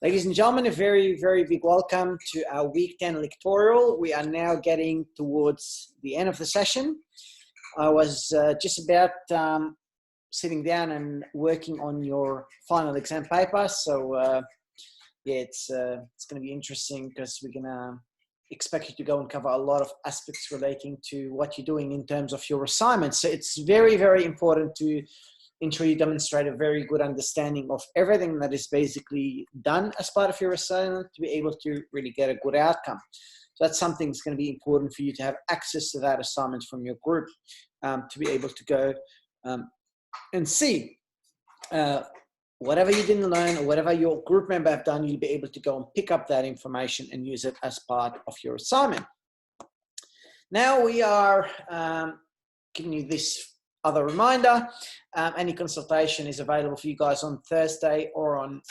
Ladies and gentlemen, a very, very big welcome to our Week 10 Lectorial. We are now getting towards the end of the session. I was just about sitting down and working on your final exam paper. So yeah, it's going to be interesting because we're going to expect you to go and cover a lot of aspects relating to what you're doing in terms of your assignments. So it's very, very important to ensure you demonstrate a very good understanding of everything that is basically done as part of your assignment to be able to really get a good outcome. So that's something that's going to be important for you to have access to that assignment from your group to be able to go and see whatever you didn't learn or whatever your group member have done, you'll be able to go and pick up that information and use it as part of your assignment. Now we are giving you this other reminder. Any consultation is available for you guys on Thursday or on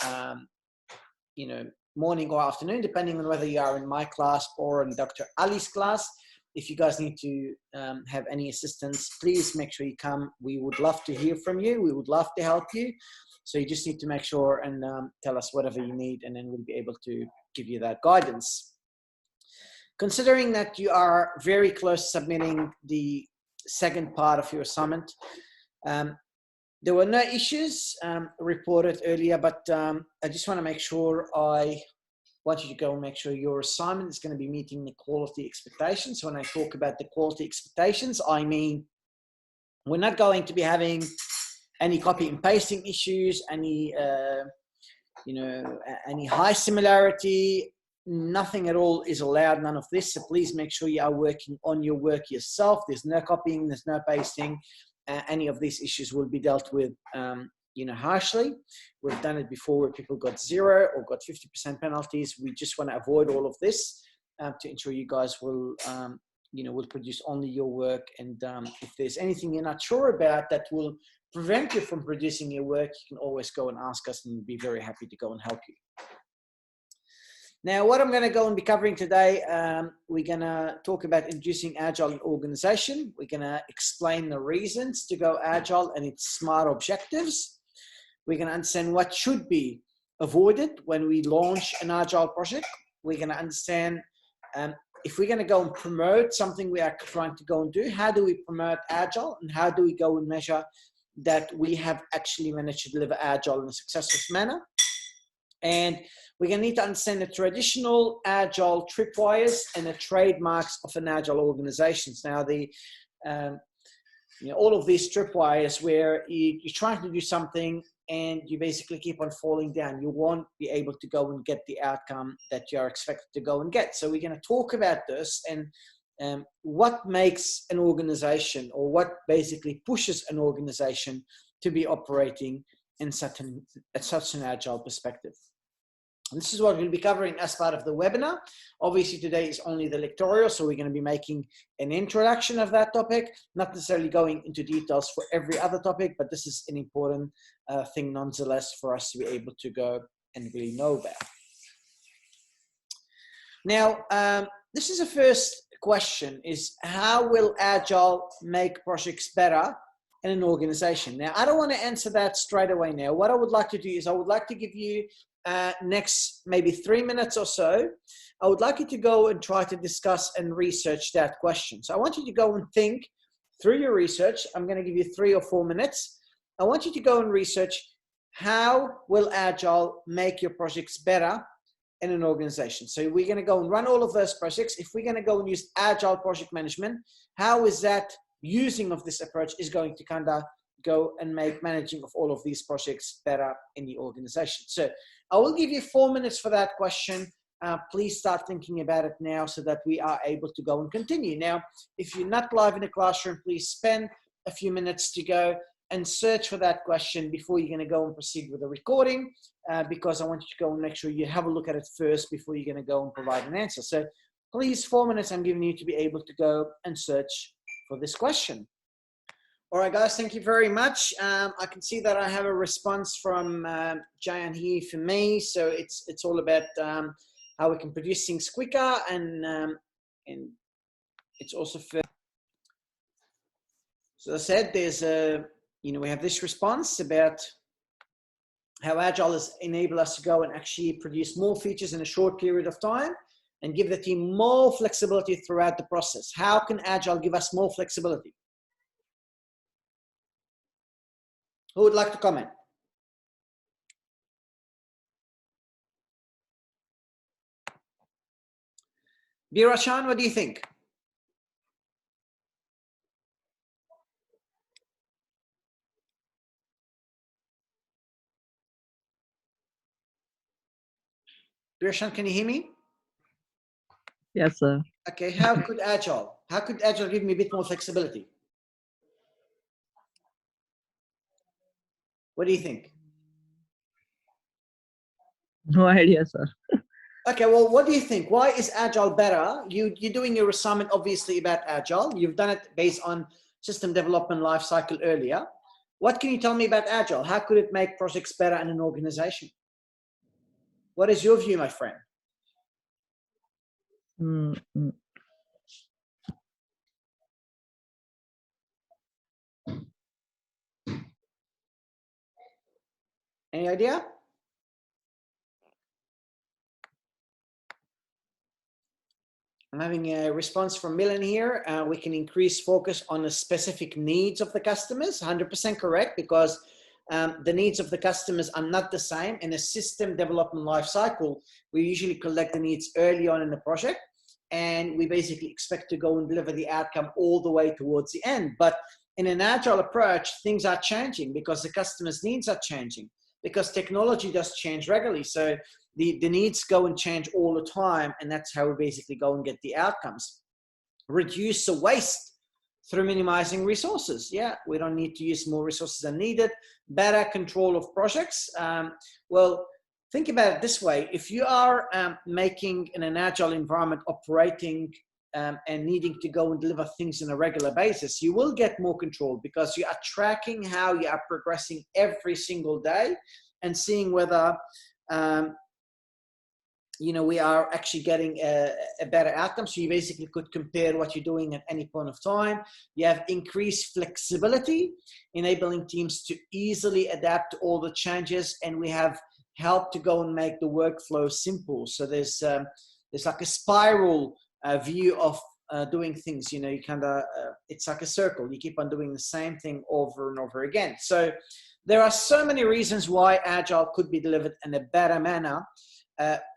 morning or afternoon, depending on whether you are in my class or in Dr. Ali's class. If you guys need to have any assistance, please make sure you come. We would love to hear from you. We would love to help you. So you just need to make sure and tell us whatever you need, and then we'll be able to give you that guidance. Considering that you are very close to submitting the second part of your assignment, there were no issues reported earlier, but I just want to make sure I want you to go and make sure your assignment is going to be meeting the quality expectations. When I talk about the quality expectations, I mean we're not going to be having any copy and pasting issues, any any high similarity. Nothing at all is allowed, none of this. So please make sure you are working on your work yourself. There's no copying, there's no pasting. Any of these issues will be dealt with, harshly. We've done it before where people got 0 or got 50% penalties. We just want to avoid all of this to ensure you guys will, will produce only your work. And if there's anything you're not sure about that will prevent you from producing your work, you can always go and ask us, and we'll be very happy to go and help you. Now, what I'm going to go and be covering today, we're going to talk about introducing Agile in organization. We're going to explain the reasons to go Agile and its SMART objectives. We're going to understand what should be avoided when we launch an Agile project. We're going to understand if we're going to go and promote something we are trying to go and do, how do we promote Agile, and how do we go and measure that we have actually managed to deliver Agile in a successful manner. And we're going to need to understand the traditional Agile tripwires and the trademarks of an Agile organization. Now, all of these tripwires where you're trying to do something and you basically keep on falling down, you won't be able to go and get the outcome that you are expected to go and get. So we're going to talk about this and what makes an organization, or what basically pushes an organization to be operating in such an Agile perspective. And this is what we'll be covering as part of the webinar. Obviously, today is only the lectorial, so we're going to be making an introduction of that topic, not necessarily going into details for every other topic, but this is an important thing nonetheless for us to be able to go and really know about. Now, this is the first question, is how will Agile make projects better in an organization? Now, I don't want to answer that straight away now. What I would like to do is I would like to give you next maybe 3 minutes or so, I would like you to go and try to discuss and research that question. So I want you to go and think through your research. I'm going to give you 3 or 4 minutes. I want you to go and research how will Agile make your projects better in an organization. So we're going to go and run all of those projects. If we're going to go and use Agile project management, how is that using of this approach is going to kind of go and make managing of all of these projects better in the organization. So I will give you 4 minutes for that question. Please start thinking about it now so that we are able to go and continue. Now, if you're not live in the classroom, please spend a few minutes to go and search for that question before you're going to go and proceed with the recording, because I want you to go and make sure you have a look at it first before you're going to go and provide an answer. So please, 4 minutes I'm giving you to be able to go and search for this question. All right, guys, thank you very much. I can see that I have a response from Jayan here for me. So it's all about how we can produce things quicker, and it's also for. So as I said, there's a we have this response about how Agile has enabled us to go and actually produce more features in a short period of time and give the team more flexibility throughout the process. How can Agile give us more flexibility? Who would like to comment? Birachan, what do you think? Birachan, can you hear me? Yes, sir. Okay, how could Agile give me a bit more flexibility? What do you think? No idea, sir. Okay, well, what do you think? Why is Agile better? You're doing your assignment, obviously, about Agile. You've done it based on system development lifecycle earlier. What can you tell me about Agile? How could it make projects better in an organization? What is your view, my friend? Any idea? I'm having a response from Milan here. We can increase focus on the specific needs of the customers. 100% correct, because the needs of the customers are not the same. In a system development life cycle, we usually collect the needs early on in the project, and we basically expect to go and deliver the outcome all the way towards the end. But in an Agile approach, things are changing because the customer's needs are changing, because technology does change regularly. So the needs go and change all the time, and that's how we basically go and get the outcomes. Reduce the waste through minimizing resources. Yeah, we don't need to use more resources than needed. Better control of projects. Well, think about it this way. If you are making in an Agile environment operating and needing to go and deliver things on a regular basis, you will get more control because you are tracking how you are progressing every single day and seeing whether we are actually getting a better outcome. So you basically could compare what you're doing at any point of time. You have increased flexibility, enabling teams to easily adapt to all the changes, and we have helped to go and make the workflow simple. So there's like a spiral view of doing things. You kind of it's like a circle. You keep on doing the same thing over and over again. So there are so many reasons why Agile could be delivered in a better manner.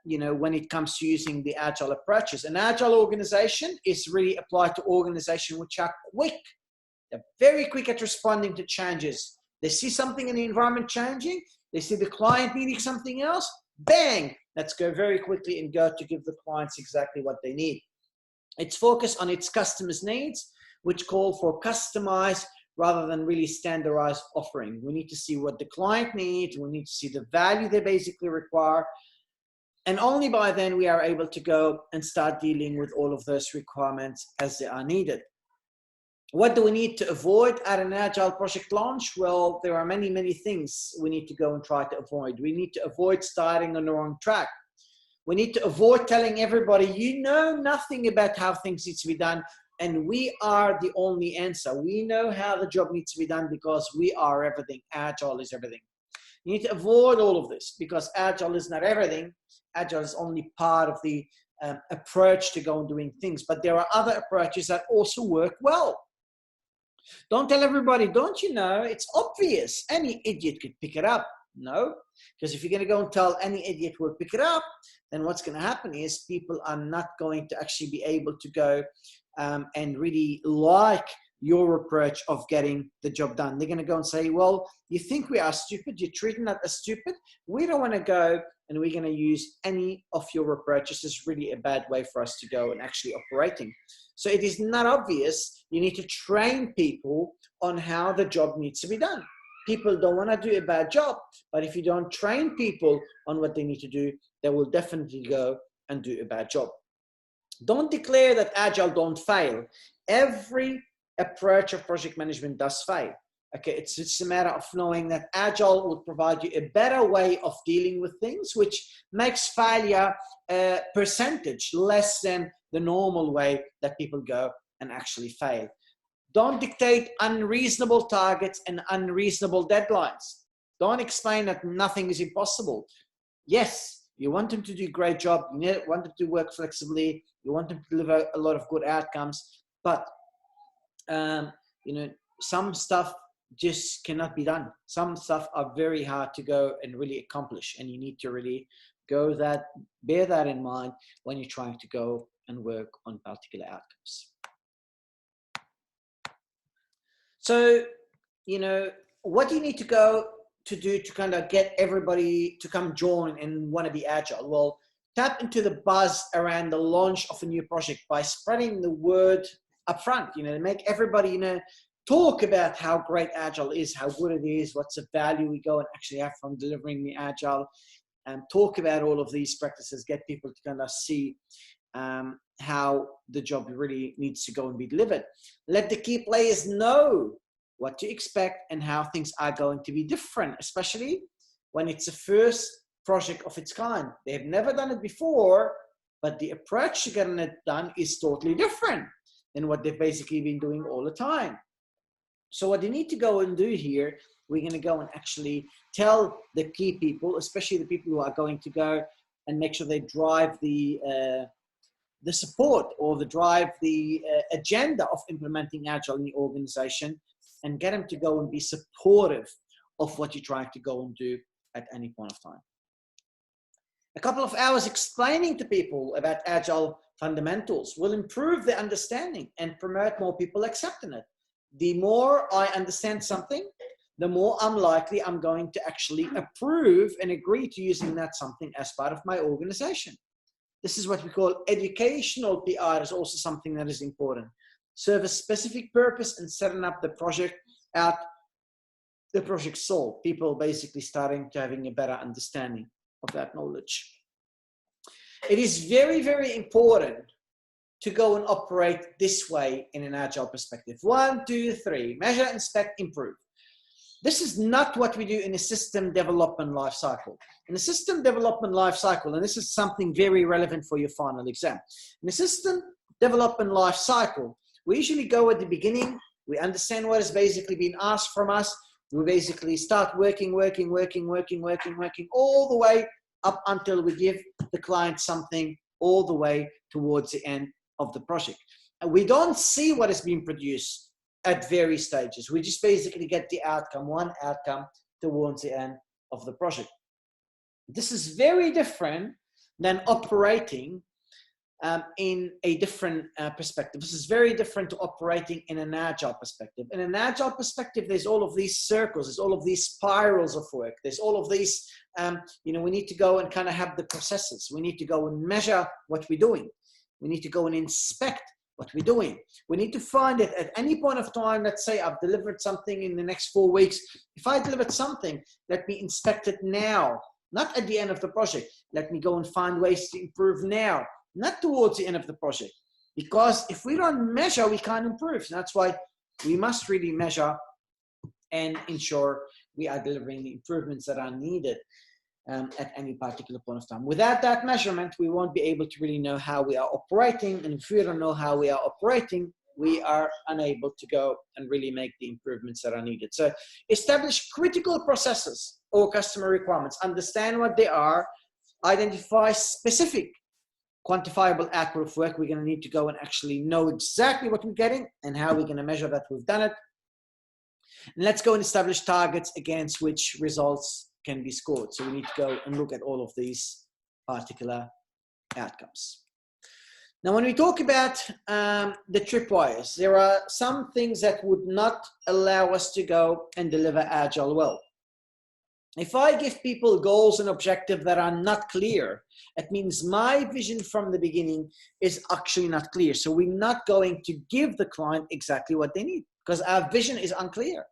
When it comes to using the Agile approaches. An Agile organization is really applied to organizations which are quick. They're very quick at responding to changes. They see something in the environment changing. They see the client needing something else. Bang! Let's go very quickly and go to give the clients exactly what they need. It's focused on its customers' needs, which call for customized rather than really standardized offering. We need to see what the client needs. We need to see the value they basically require. And only by then we are able to go and start dealing with all of those requirements as they are needed. What do we need to avoid at an Agile project launch? Well, there are many, many things we need to go and try to avoid. We need to avoid starting on the wrong track. We need to avoid telling everybody, you know nothing about how things need to be done, and we are the only answer. We know how the job needs to be done because we are everything. Agile is everything. You need to avoid all of this because Agile is not everything. Agile is only part of the approach to go and doing things. But there are other approaches that also work well. Don't tell everybody, don't you know? It's obvious. Any idiot could pick it up. No, because if you're going to go and tell any idiot will pick it up, then what's going to happen is people are not going to actually be able to go and really like your approach of getting the job done. They're going to go and say, well, you think we are stupid, you're treating us as stupid, we don't want to go and we're going to use any of your approaches. It's really a bad way for us to go and actually operating. So it is not obvious. You need to train people on how the job needs to be done. People don't want to do a bad job, but if you don't train people on what they need to do, they will definitely go and do a bad job. Don't declare that Agile don't fail. Every approach of project management does fail. Okay, it's just a matter of knowing that Agile will provide you a better way of dealing with things, which makes failure a percentage less than the normal way that people go and actually fail. Don't dictate unreasonable targets and unreasonable deadlines. Don't explain that nothing is impossible. Yes, you want them to do a great job. You want them to work flexibly. You want them to deliver a lot of good outcomes. But, some stuff just cannot be done. Some stuff are very hard to go and really accomplish. And you need to really bear that in mind when you're trying to go and work on particular outcomes. So, what do you need to go to do to kind of get everybody to come join and want to be agile? Well, tap into the buzz around the launch of a new project by spreading the word up front, make everybody, talk about how great agile is, how good it is, what's the value we go and actually have from delivering the agile, and talk about all of these practices, get people to kind of see how the job really needs to go and be delivered. Let the key players know what to expect and how things are going to be different, especially when it's the first project of its kind. They've never done it before, but the approach to getting it done is totally different than what they've basically been doing all the time. So what you need to go and do here, we're going to go and actually tell the key people, especially the people who are going to go and make sure they drive the support or the agenda of implementing Agile in the organization, and get them to go and be supportive of what you're trying to go and do at any point of time. A couple of hours explaining to people about Agile fundamentals will improve their understanding and promote more people accepting it. The more I understand something, the more unlikely I'm going to actually approve and agree to using that something as part of my organization. This is what we call educational PR, is also something that is important. Serve a specific purpose and setting up the project out, the project soul. People basically starting to having a better understanding of that knowledge. It is very, very important to go and operate this way in an agile perspective. 1, 2, 3, measure, inspect, improve. This is not what we do in a system development life cycle. In a system development life cycle, and this is something very relevant for your final exam. In a system development life cycle, we usually go at the beginning, we understand what is basically being asked from us, we basically start working all the way up until we give the client something all the way towards the end of the project. And we don't see what is being produced at various stages. We just basically get the outcome, one outcome towards the end of the project. This is very different than operating in a different perspective. This is very different to operating in an agile perspective. In an agile perspective, there's all of these circles, there's all of these spirals of work, there's all of these, we need to go and kind of have the processes. We need to go and measure what we're doing. We need to go and inspect what we're doing. We need to find it at any point of time. Let's say I've delivered something in the next 4 weeks. If I delivered something, let me inspect it now, not at the end of the project. Let me go and find ways to improve now, not towards the end of the project. Because if we don't measure, we can't improve. So that's why we must really measure and ensure we are delivering the improvements that are needed at any particular point of time. Without that measurement, we won't be able to really know how we are operating. And if we don't know how we are operating, we are unable to go and really make the improvements that are needed. So establish critical processes or customer requirements, understand what they are, identify specific quantifiable output of work. We're going to need to go and actually know exactly what we're getting and how we're going to measure that we've done it. And let's go and establish targets against which results can be scored. So we need to go and look at all of these particular outcomes. Now, when we talk about the tripwires, there are some things that would not allow us to go and deliver Agile well. If I give people goals and objectives that are not clear, it means my vision from the beginning is actually not clear. So we're not going to give the client exactly what they need because our vision is unclear.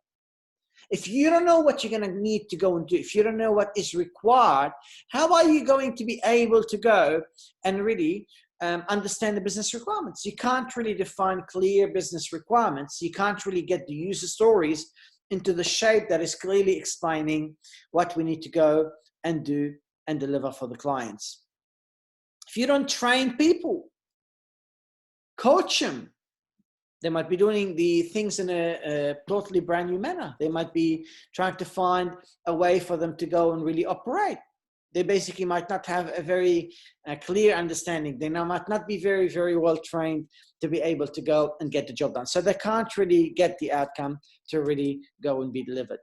If you don't know what you're going to need to go and do, if you don't know what is required, how are you going to be able to go and really understand the business requirements? You can't really define clear business requirements. You can't really get the user stories into the shape that is clearly explaining what we need to go and do and deliver for the clients. If you don't train people, coach them, They might be doing the things in a totally brand new manner. They might be trying to find a way for them to go and really operate. They basically might not have a very clear understanding. They now might not be very, very well trained to be able to go and get the job done. So they can't really get the outcome to really go and be delivered.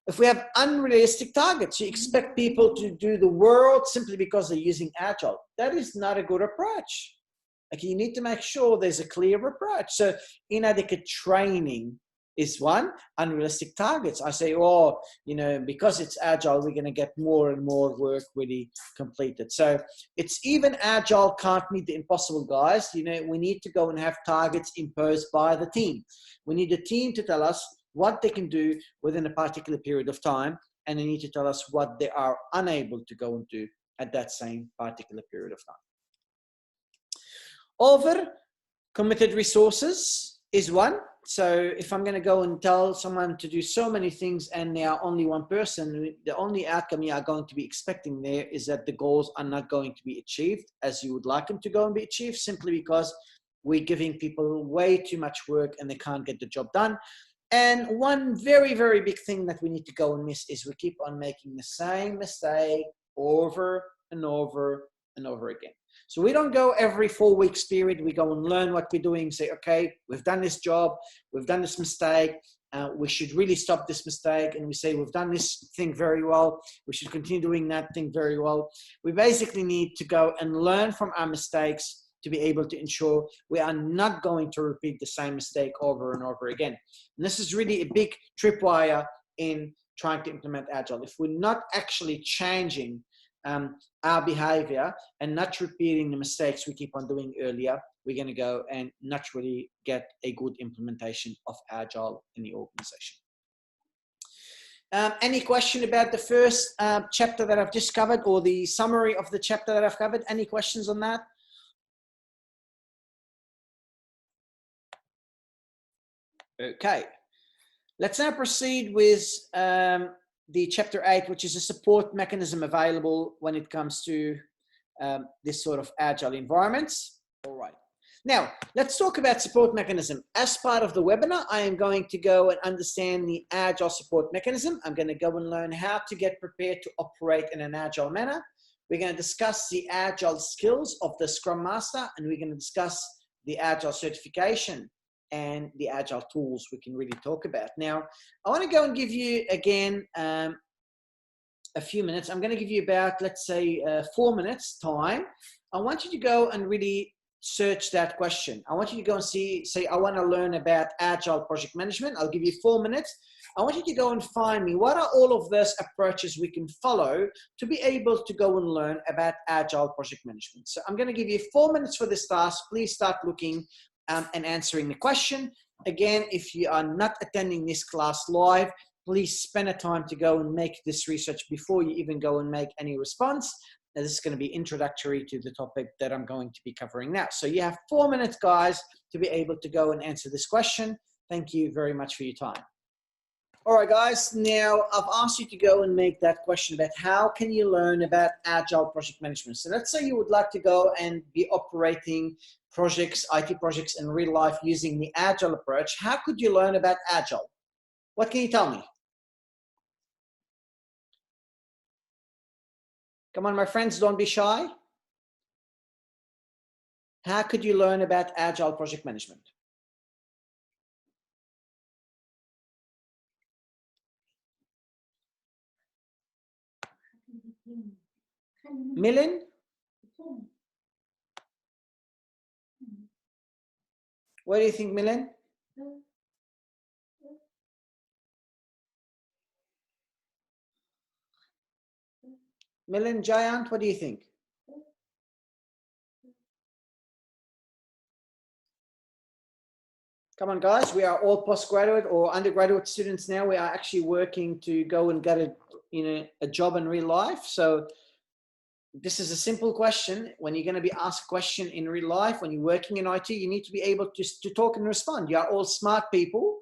If we have unrealistic targets, you expect people to do the world simply because they're using Agile. That is not a good approach. Okay, you need to make sure there's a clear approach. So inadequate training is one. Unrealistic targets. I say, oh, you know, because it's Agile, we're going to get more and more work really completed. So it's even Agile can't meet the impossible, guys. You know, we need to go and have targets imposed by the team. We need the team to tell us what they can do within a particular period of time, and they need to tell us what they are unable to go and do at that same particular period of time. Over committed resources is one. So if I'm going to go and tell someone to do so many things and they are only one person, the only outcome you are going to be expecting there is that the goals are not going to be achieved as you would like them to go and be achieved, simply because we're giving people way too much work and they can't get the job done. And one very, very big thing that we need to go and miss is we keep on making the same mistake over and over and over again. So we don't go every 4 weeks period. We go and learn what we're doing, say, okay, we've done this job, we've done this mistake, we should really stop this mistake. And we say, we've done this thing very well, we should continue doing that thing very well. We basically need to go and learn from our mistakes to be able to ensure we are not going to repeat the same mistake over and over again. And this is really a big tripwire in trying to implement Agile. If we're not actually changing our behavior and not repeating the mistakes we keep on doing earlier, we're going to go and not really get a good implementation of Agile in the organization. Any question about the first chapter that I've just covered, or the summary of the chapter that I've covered? Any questions on that? Okay, let's now proceed with the chapter 8, which is a support mechanism available when it comes to this sort of Agile environments. All right, now let's talk about support mechanism. As part of the webinar, I am going to go and understand the Agile support mechanism. I'm going to go and learn how to get prepared to operate in an Agile manner. We're going to discuss the Agile skills of the Scrum Master, and we're going to discuss the Agile certification and the Agile tools we can really talk about. Now, I want to go and give you, again, a few minutes. I'm going to give you about, let's say, 4 minutes time. I want you to go and really search that question. I want you to go and say, I want to learn about Agile project management. I'll give you 4 minutes. I want you to go and find me, what are all of those approaches we can follow to be able to go and learn about Agile project management. So I'm going to give you 4 minutes for this task. Please start looking and answering the question. Again, if you are not attending this class live, please spend a time to go and make this research before you even go and make any response. Now, this is going to be introductory to the topic that I'm going to be covering now. So you have 4 minutes, guys, to be able to go and answer this question. Thank you very much for your time. All right, guys, now I've asked you to go and make that question about how can you learn about Agile project management. So let's say you would like to go and be operating projects, IT projects in real life using the Agile approach. How could you learn about Agile? What can you tell me? Come on, my friends, don't be shy. How could you learn about Agile project management? Millen? What do you think, Millen? Millen, Giant, what do you think? Come on, guys, we are all postgraduate or undergraduate students now. We are actually working to go and get a job in real life. So this is a simple question. When you're going to be asked a question in real life, when you're working in IT, you need to be able to talk and respond. You are all smart people.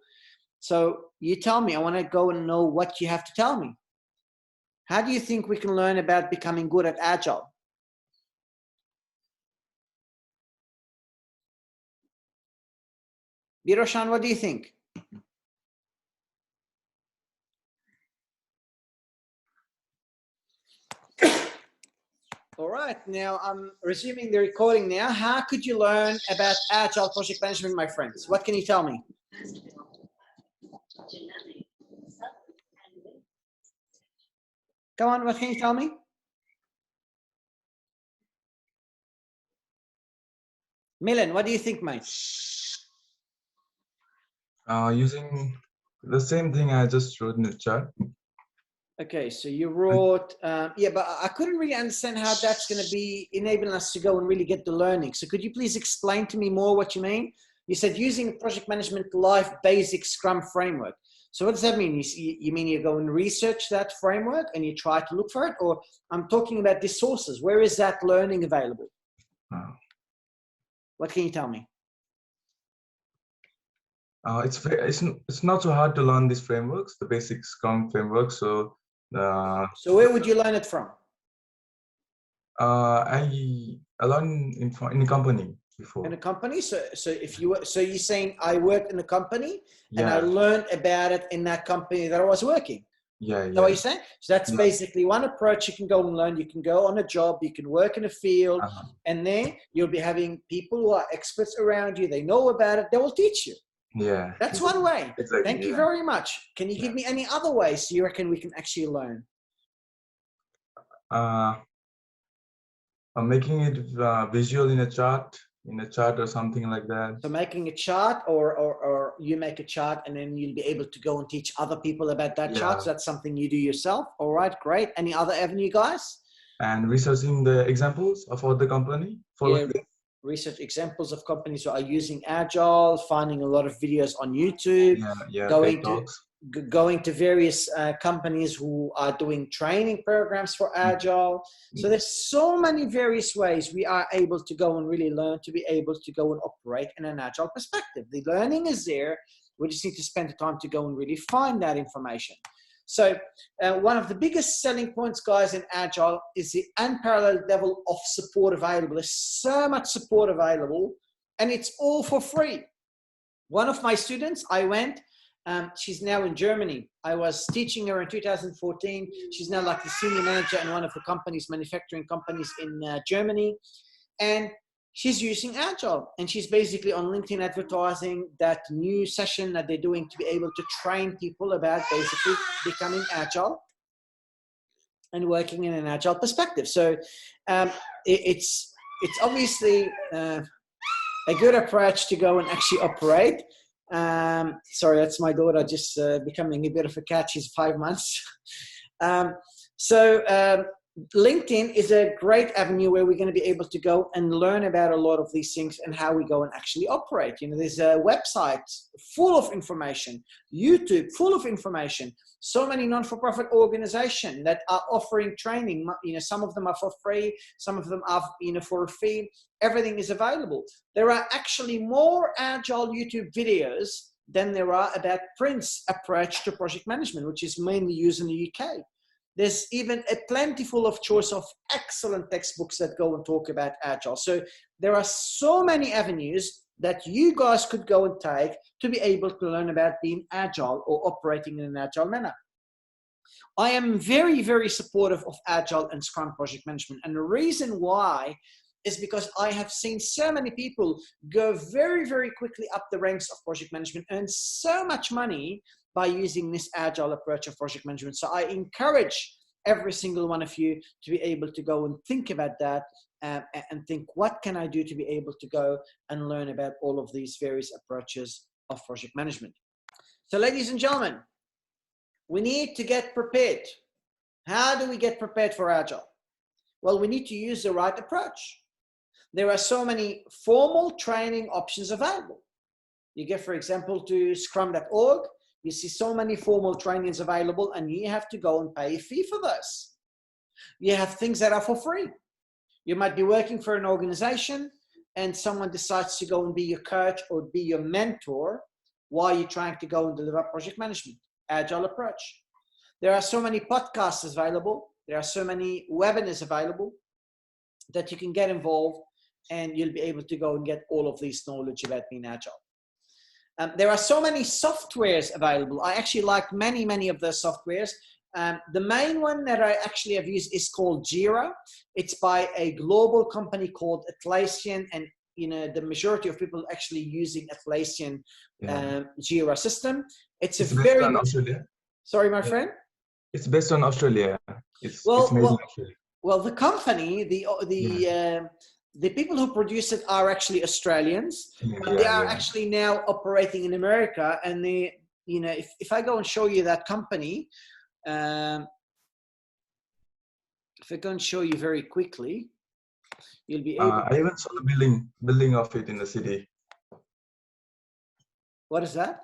So you tell me, I want to go and know what you have to tell me. How do you think we can learn about becoming good at Agile? Biroshan, what do you think? All right, now I'm resuming the recording now. How could you learn about Agile project management, my friends? What can you tell me? Come on, what can you tell me? Milan, what do you think, mate? Using the same thing I just wrote in the chat. Okay, so you wrote, yeah, but I couldn't really understand how that's going to be enabling us to go and really get the learning. So could you please explain to me more what you mean? You said using a project management life basic Scrum framework. So what does that mean? You mean you go and research that framework and you try to look for it? Or I'm talking about the sources. Where is that learning available? What can you tell me? It's not so hard to learn these frameworks, the basic Scrum framework. So where would you learn it from? I learned in a company before. In a company, so if you were, so you're saying I worked in a company and Yeah. I learned about it in that company that I was working. Yeah, Is that what you're saying? So that's basically one approach you can go and learn. You can go on a job, you can work in a field, and then you'll be having people who are experts around you. They know about it. They will teach you. Yeah. That's one way. Exactly, Thank you very much. Can you give me any other ways you reckon we can actually learn? Making it visual in a chart or something like that. So making a chart, or you make a chart and then you'll be able to go and teach other people about that chart. So that's something you do yourself. All right, great. Any other avenue, guys? And researching the examples of other company. Research examples of companies who are using Agile, finding a lot of videos on YouTube, going to various companies who are doing training programs for Agile. So there's so many various ways we are able to go and really learn to be able to go and operate in an Agile perspective. The learning is there. We just need to spend the time to go and really find that information. So one of the biggest selling points, guys, in Agile is the unparalleled level of support available. There's so much support available, and it's all for free. One of my students, I went, she's now in Germany. I was teaching her in 2014. She's now like the senior manager in one of the companies, manufacturing companies in Germany. And she's using Agile, and she's basically on LinkedIn advertising that new session that they're doing to be able to train people about basically becoming Agile and working in an Agile perspective. So it's obviously a good approach to go and actually operate. Sorry, that's my daughter just becoming a bit of a cat. She's 5 months. LinkedIn is a great avenue where we're going to be able to go and learn about a lot of these things and how we go and actually operate. You know, there's a website full of information, YouTube full of information, so many non-for-profit organizations that are offering training. You know, some of them are for free, some of them are, you know, for a fee. Everything is available. There are actually more Agile YouTube videos than there are about Prince's approach to project management, which is mainly used in the UK. There's even a plentiful of choice of excellent textbooks that go and talk about Agile. So there are so many avenues that you guys could go and take to be able to learn about being Agile or operating in an Agile manner. I am very, very supportive of Agile and Scrum project management. And the reason why is because I have seen so many people go very, very quickly up the ranks of project management, earn so much money by using this Agile approach of project management. So I encourage every single one of you to be able to go and think about that and think, what can I do to be able to go and learn about all of these various approaches of project management? So ladies and gentlemen, we need to get prepared. How do we get prepared for Agile? Well, we need to use the right approach. There are so many formal training options available. You get, for example, to scrum.org. You see so many formal trainings available, and you have to go and pay a fee for those. You have things that are for free. You might be working for an organization and someone decides to go and be your coach or be your mentor while you're trying to go and deliver project management, Agile approach. There are so many podcasts available. There are so many webinars available that you can get involved, and you'll be able to go and get all of this knowledge about being Agile. There are so many softwares available. I actually like many of those softwares. The main one that I actually have used is called Jira. It's by a global company called Atlassian, and the majority of people actually using Atlassian Jira system. It's based very on much. Australia. Sorry, my friend. It's based on Australia. It's made in Australia. Well, the company, the people who produce it are actually Australians, but they are actually now operating in America. And they, if I go and show you that company, if I go and show you very quickly, you'll be able. I even saw the building of it in the city. What is that?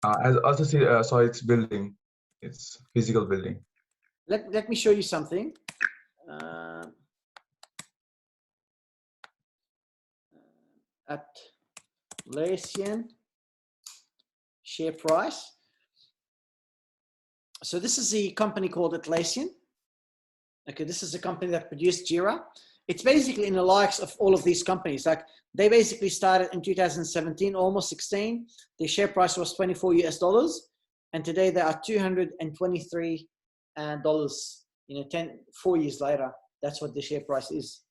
I also saw its building, its physical building. Let me show you something. Atlassian share price. So this is a company called Atlassian. Okay, this is a company that produced Jira. It's basically in the likes of all of these companies. Like, they basically started in 2017, almost 16. Their share price was $24 US, and today they are $223. 4 years later, that's what the share price is.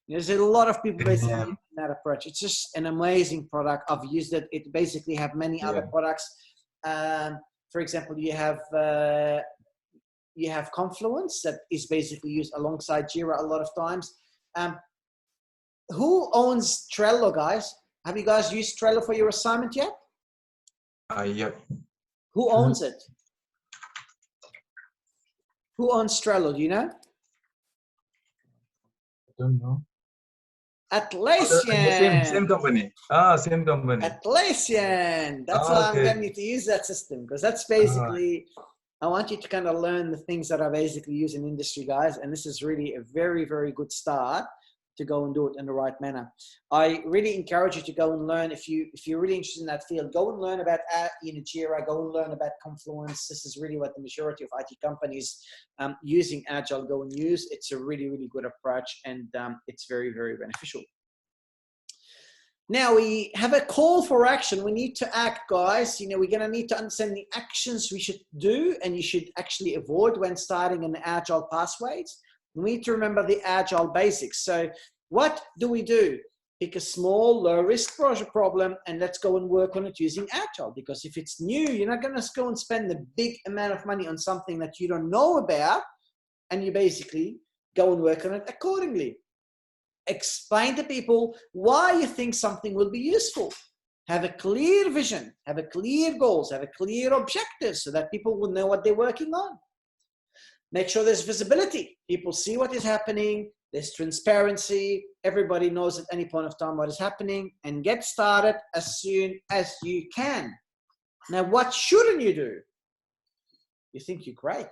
There's a lot of people basically using that approach. It's just an amazing product. I've used it. It basically have many other products. For example, you have Confluence that is basically used alongside Jira a lot of times. Who owns Trello, guys? Have you guys used Trello for your assignment yet? Yep. Who owns it? Who owns Trello? Do you know? I don't know. Atlassian. Same company. Same company. Atlassian. That's why I'm getting you to use that system, because that's basically, I want you to kind of learn the things that I basically use in industry, guys. And this is really a very, very good start to go and do it in the right manner. I really encourage you to go and learn. If you're really interested in that field, go and learn about Jira, go and learn about Confluence. This is really what the majority of IT companies using Agile go and use. It's a really, really good approach, and it's very, very beneficial. Now we have a call for action. We need to act, guys. We're going to need to understand the actions we should do and you should actually avoid when starting an Agile pathways. We need to remember the Agile basics. So what do? Pick a small, low-risk project problem and let's go and work on it using Agile. Because if it's new, you're not going to go and spend a big amount of money on something that you don't know about, and you basically go and work on it accordingly. Explain to people why you think something will be useful. Have a clear vision, have a clear goals, have a clear objective so that people will know what they're working on. Make sure there's visibility. People see what is happening. There's transparency. Everybody knows at any point of time what is happening, and get started as soon as you can. Now, what shouldn't you do? You think you're great.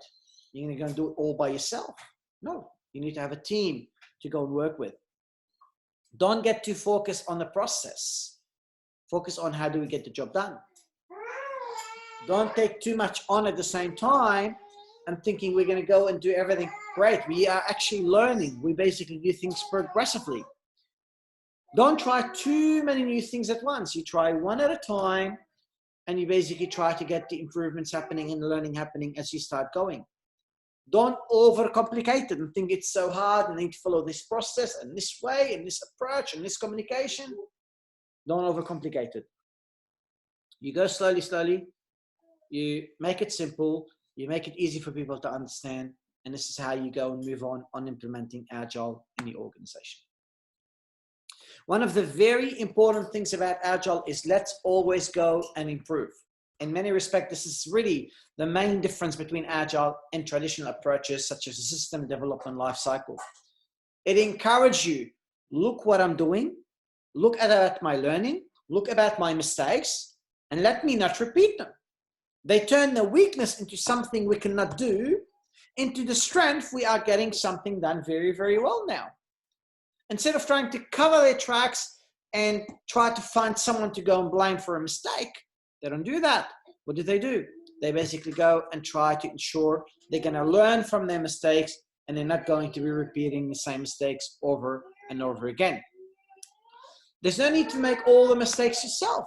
You're going to go and do it all by yourself. No, you need to have a team to go and work with. Don't get too focused on the process. Focus on how do we get the job done. Don't take too much on at the same time and thinking we're going to go and do everything great. We are actually learning. We basically do things progressively. Don't try too many new things at once. You try one at a time, and you basically try to get the improvements happening and the learning happening as you start going. Don't overcomplicate it and think it's so hard and need to follow this process and this way and this approach and this communication. Don't overcomplicate it. You go slowly, slowly. You make it simple. You make it easy for people to understand. And this is how you go and move on implementing Agile in the organization. One of the very important things about Agile is let's always go and improve. In many respects, this is really the main difference between Agile and traditional approaches such as the system development lifecycle. It encourages you, look what I'm doing, look at my learning, look about my mistakes, and let me not repeat them. They turn the weakness into something we cannot do, into the strength we are getting something done very, very well now. Instead of trying to cover their tracks and try to find someone to go and blame for a mistake, they don't do that. What do? They basically go and try to ensure they're going to learn from their mistakes and they're not going to be repeating the same mistakes over and over again. There's no need to make all the mistakes yourself.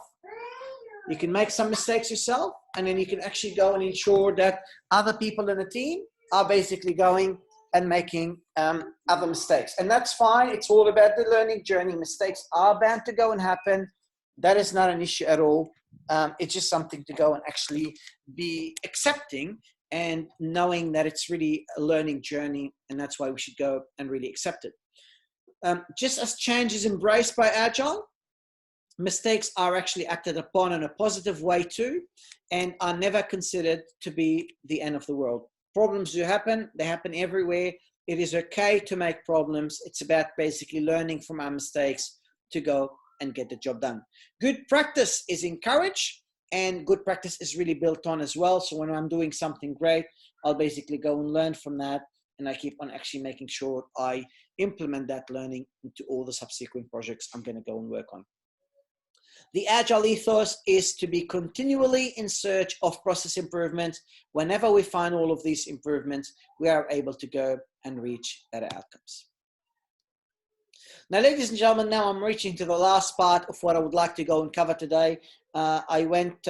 You can make some mistakes yourself, and then you can actually go and ensure that other people in the team are basically going and making other mistakes. And that's fine. It's all about the learning journey. Mistakes are bound to go and happen. That is not an issue at all. It's just something to go and actually be accepting and knowing that it's really a learning journey, and that's why we should go and really accept it. Just as change is embraced by Agile, mistakes are actually acted upon in a positive way too, and are never considered to be the end of the world. Problems do happen. They happen everywhere. It is okay to make problems. It's about basically learning from our mistakes to go and get the job done. Good practice is encouraged, and good practice is really built on as well. So when I'm doing something great, I'll basically go and learn from that, and I keep on actually making sure I implement that learning into all the subsequent projects I'm going to go and work on. The Agile ethos is to be continually in search of process improvement. Whenever we find all of these improvements, we are able to go and reach better outcomes. Now, ladies and gentlemen, now I'm reaching to the last part of what I would like to go and cover today. I went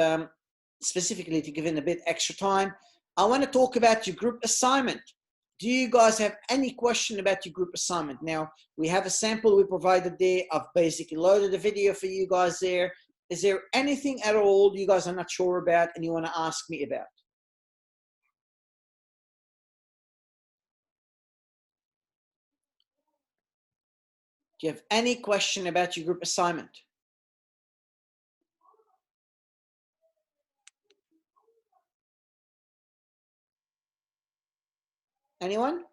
specifically to give in a bit extra time. I want to talk about your group assignment. Do you guys have any question about your group assignment? Now, we have a sample we provided there. I've basically loaded a video for you guys there. Is there anything at all you guys are not sure about and you want to ask me about? Do you have any question about your group assignment? Anyone?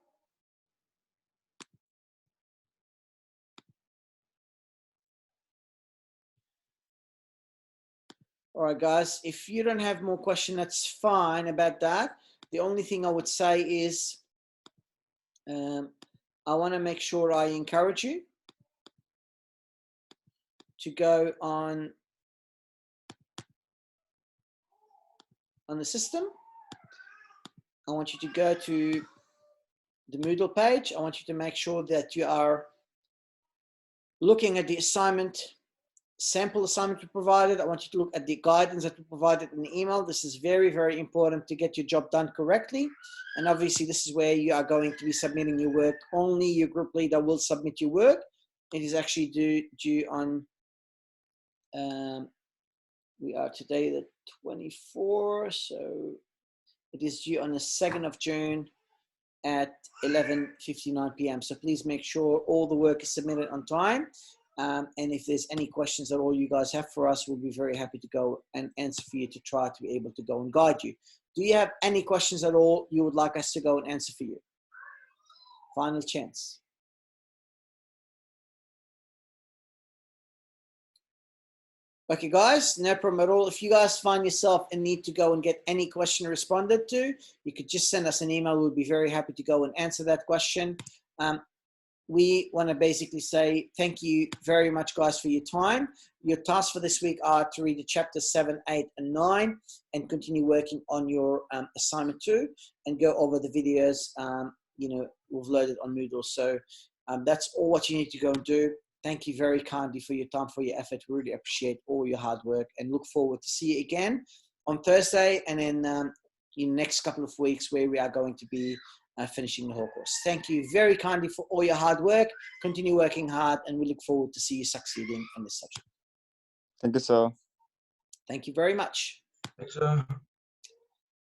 All right, guys, if you don't have more questions, that's fine about that. The only thing I would say is I want to make sure I encourage you to go on the system. I want you to go to the Moodle page. I want you to make sure that you are looking at the assignment, sample assignment we provided. I want you to look at the guidance that we provided in the email. This is very, very important to get your job done correctly. And obviously, this is where you are going to be submitting your work. Only your group leader will submit your work. It is actually due on, we are today the 24th, so it is due on the 2nd of June at 11:59 p.m. So please make sure all the work is submitted on time. And if there's any questions at all you guys have for us, we'll be very happy to go and answer for you to try to be able to go and guide you. Do you have any questions at all you would like us to go and answer for you? Final chance. Okay, guys, no problem at all. If you guys find yourself in need to go and get any question responded to, you could just send us an email. We'll be very happy to go and answer that question. We want to basically say thank you very much, guys, for your time. Your tasks for this week are to read the chapters 7, 8, and 9 and continue working on your assignment 2 and go over the videos, we've loaded on Moodle. So that's all what you need to go and do. Thank you very kindly for your time, for your effort. We really appreciate all your hard work and look forward to see you again on Thursday and then in the next couple of weeks where we are going to be finishing the whole course. Thank you very kindly for all your hard work. Continue working hard and we look forward to see you succeeding in this subject. Thank you, sir. Thank you very much. Thanks, sir.